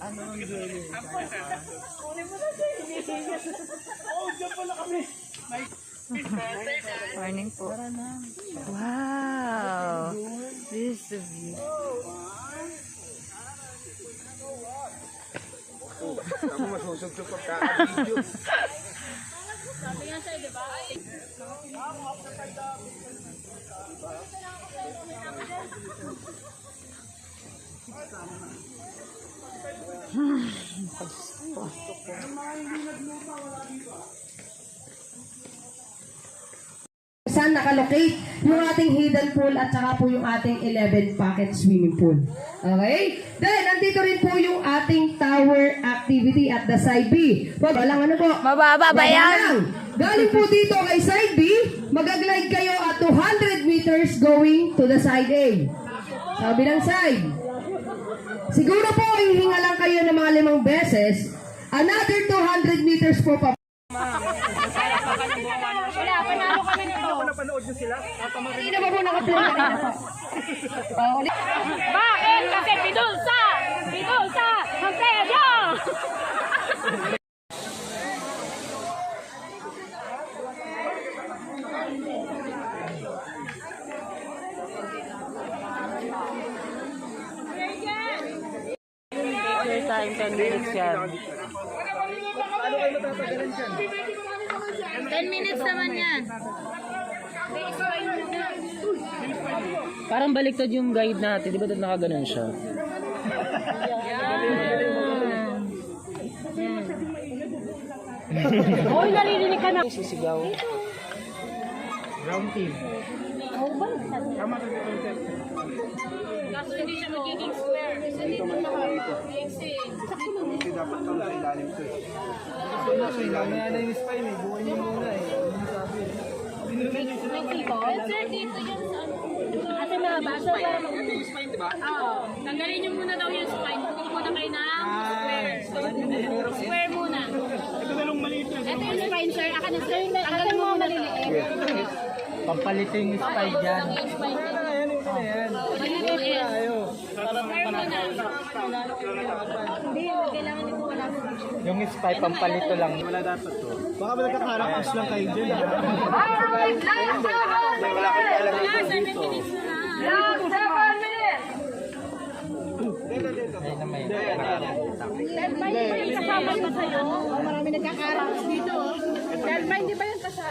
Ano ang dulo? Morning po. Wow! This is the view. Ako masusog sa pagkaka-video. Sabi nga sa'yo, diba? Saan nakalocate yung ating hidden pool at saka po yung ating 11 pocket swimming pool. Okay? Then, nandito rin po yung ating tower activity at the side B. Walang ano po? Mababa ba yan? Galing po dito kay side B, mag-glide kayo at 200 meters going to the side A. Sabi ng side. Siguro po, hihinga lang kayo ng mga 5 beses. Another 200 meters po pa. Wala, panalo kami nito. Napanood nyo sila? Hindi na ba po naka-play kanina? Bakit? Kasi Pidulsa! Pidulsa! Montejo! After time, 10 minutes yan. Paano kayo matatagalan dyan? 10 minutes naman yan. Parang baliktad yung guide natin. Di ba doon nakaganon siya? Hoy, naririnig ka na. Sisigaw. Ground team. Tama ka dito. Kaso hindi siya magiging square. Kasi dito makapag-exit. Hindi dapat ka sa ilalim to. Sa ilalim. May yung spine eh. Buhay niyo muna eh. May tipo? Sir, dito yung sa ano. Kasi mabasa para mag-yung spine, diba? Oo. Tanggalin niyo muna daw yung spine. Bukod muna kayo ng square. Square muna. Ito na lang maliit na. Ito yung spine, sir. Aka na, sir. Tanggalin mo muna maliliit. Pampalito yung spine dyan. Yung spine dyan. Ayan yung na yan. Maliliit. Ayo. Square muna. Hindi, kailangan din mo wala sa Yung spine, pampalito lang. Wala dapat to. Baka ba nagkakarakas lang kayo dyan? Wala, 7 minutes na lang. 7 minutes! Ay na may. May kasama pa sa'yo. Marami nagkakarakas dito. Dahil ba hindi ba yung kasama?